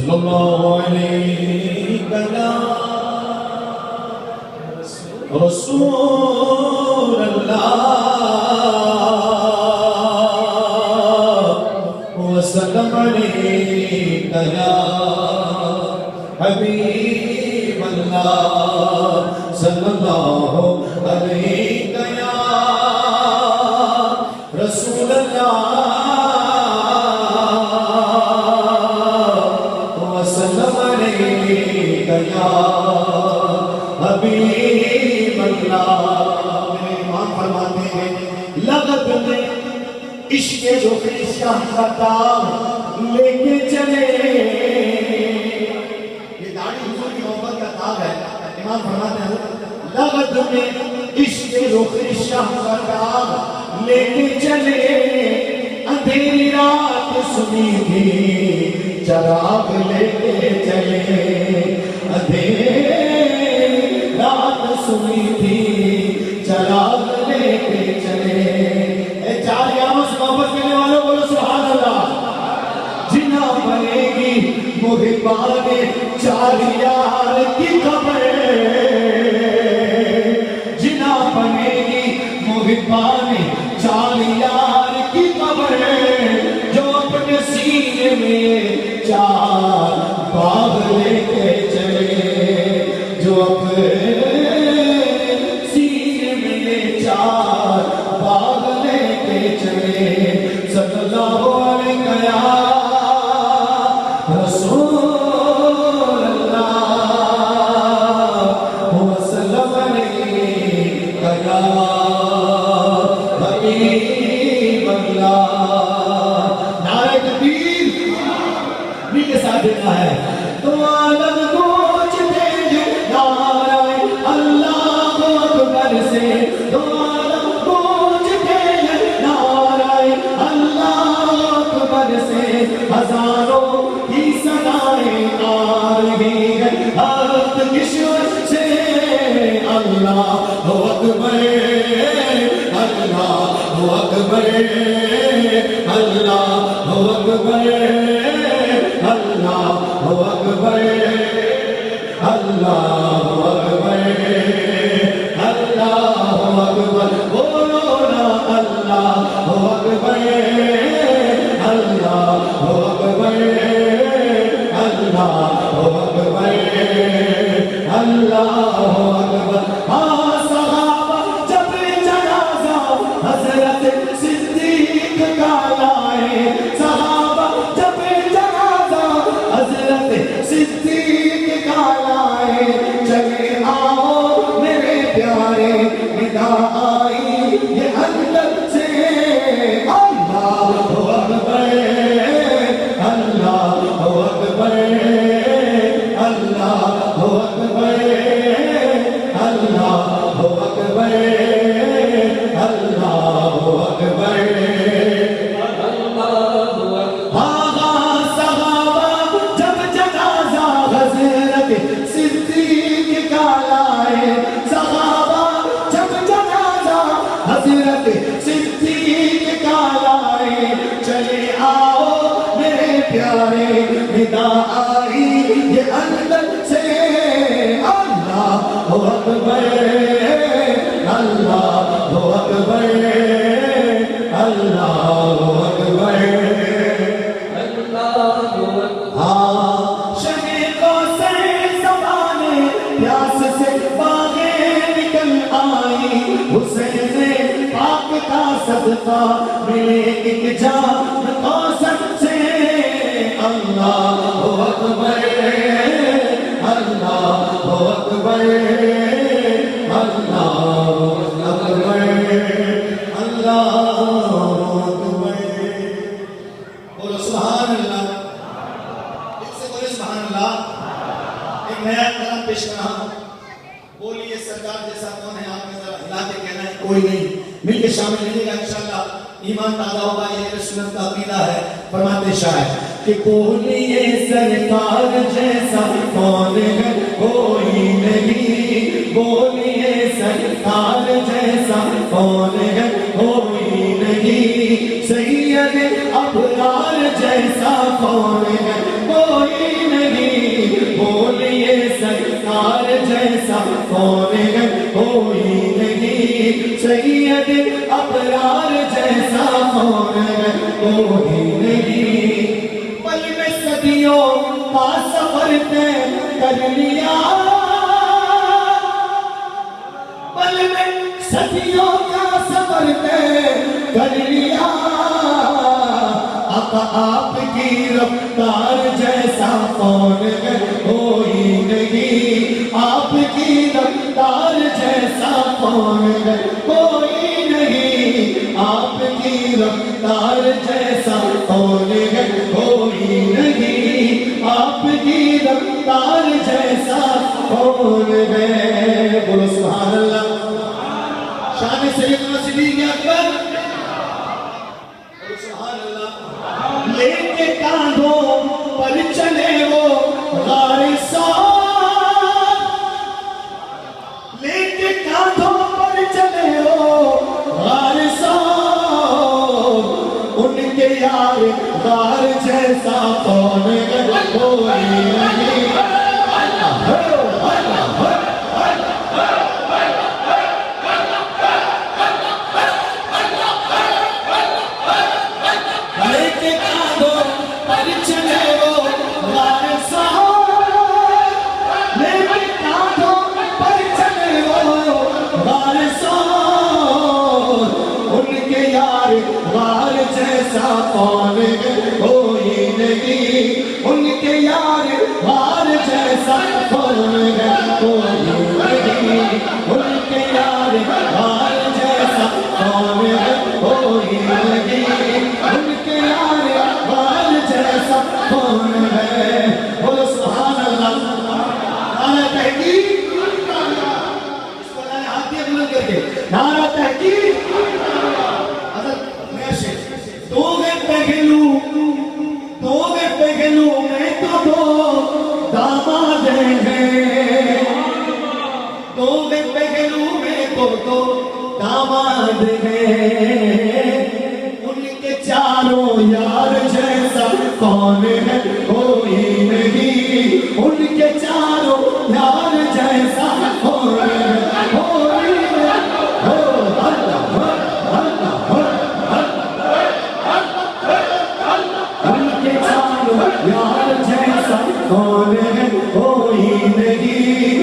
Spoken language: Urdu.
صلی اللہ علیہ رسول اللہ وسلم علیک یا حبیب اللہ صلی اللہ علیک یا رسول اللہ وسلم علیک یا حبیب اللہ. میرے امام فرماتے ہیں لغت میں عشق جو شاہ کا دام لے کے چلے. یہ داڑھی حضور کی محبت کا داغ ہے. امام فرماتے ہیں لغت میں عشق جو شاہ کا دام لے کے چلے. اندھیری رات سنی تھی چراغ لے کے چلے. اندھیری رات سنی تھی چراغ لے کے چلے. اے چار یاروں سے محبت کرنے والوں بولو سبحان اللہ. جنا بنے گی محبان چار یار کی خبر. جنا بنے گی محبان چار یار کی خبر. جو اپنے سینے میں چار باغ لے کے چلے. جو اپنے سینے میں چار باغ لے کے چلے. صلی اللہ علیہ یا رسول اللہ وسلم علیک یا حبیب اللہ. نعرہ تکبیر بھی کے ساتھ دینا ہے. تو عالم گونجتے ہیں نعرہ اللہ اکبر سے. تو عالم گونجتے ہیں نعرہ اللہ اکبر سے. ہزاروں کی صدائیں آ رہی ہیں حق کشور سے. اللہ اکبر اللہ اکبر اللہ اکبر اللہ اکبر اللہ اکبر اللہ اکبر. بولو نا اللہ اکبر اللہ اکبر اللہ اکبر اللہ اکبر. ہاں صحابہ جب جنازہ حضرت صدیق کا لائے. صحابہ جب جنازہ حضرت صدیق کا لائے. چلے آؤ میرے پیارے ندا آئی یہ اندر سے. اللہ اکبر اللہ اکبر اللہ اکبر اللہ اکبر اللہ اکبر. ہاں صحابہ جب جنازہ حضرت صدیق کا لائے. صحابہ جب جنازہ حضرت صدیق کا لائے. چلے آؤ میرے پیارے ندا آئی یہ اندر سے. اللہ اکبر اللہ اکبر اللہ اکبر. ہاں شہے کو سر زبانے پیاس سے باغیں نکل آئی. حسین پاک کا صدقہ ملے ایک جام کوثر سے. اللہ اکبر اللہ اکبر اللہ اکبر اللہ اکبر. بولو سبحان اللہ. ایک سے بولے سبحان اللہ. ایک نیا کلام پیش کر رہا ہوں. بولیے سرکار جیسا کون ہے آپ میں ذرا ہلا کے کہنا ہے. کوئی نہیں, مل کے شامل لیجیے گا انشاءاللہ. ایمان تازہ ہوگا. یہ سنت کا عقیدہ ہے. فرماتے شاعر کہ بولیے سرکار جیسا کون ہے کوئی نہیں. بولیے سرکار جیسا کون ہے کوئی نہیں. سید ابرار جیسا کون ہے کوئی نہیں. کوئی نہیں، سید ابرار جیسا کون ہے کوئی نہیں، پل میں صدیوں کا سفر طے کر لیا، پل میں صدیوں کا سفر طے کر لیا، اب آپ کی رفتار جیسا کون ہے کوئی نہیں، آپ کی رفتار جیسا کون ہے کوئی نہیں، آپ کی رفتار جیسا کون ہے کوئی نہیں، آپ کی رفتار جیسا کون ہے، بولو سبحان اللہ، شان سیدنا صدیق اکبر، سبحان اللہ، لے کے کاندھوں پر چلے وہ غار سار، لے کے کاندھوں پر چلے وہ غار سار، ان کے یار غار جیسا کون ہے کوئی نہیں، کون ہے کوئی نہیں، ان کے یار غار جیسا کون ہے کوئی نہیں، ان کے یار غار جیسا کون ہے کوئی نہیں، ان کے یار غار جیسا کون ہے، بولو سبحان اللہ، نعرہ تحقیق، اس کو ہاتھ دیا بلند کر کے نعرہ تحقیق، پہلو میں تو دو داماد ہیں، دو پہلو میں تو دو داماد ہیں، ان کے چاروں یار جیسا کون ہے کوئی نہیں، ان کے چاروں یار جیسا کون ہے کوئی نہیں، یار جیسا کون ہے کوئی نہیں،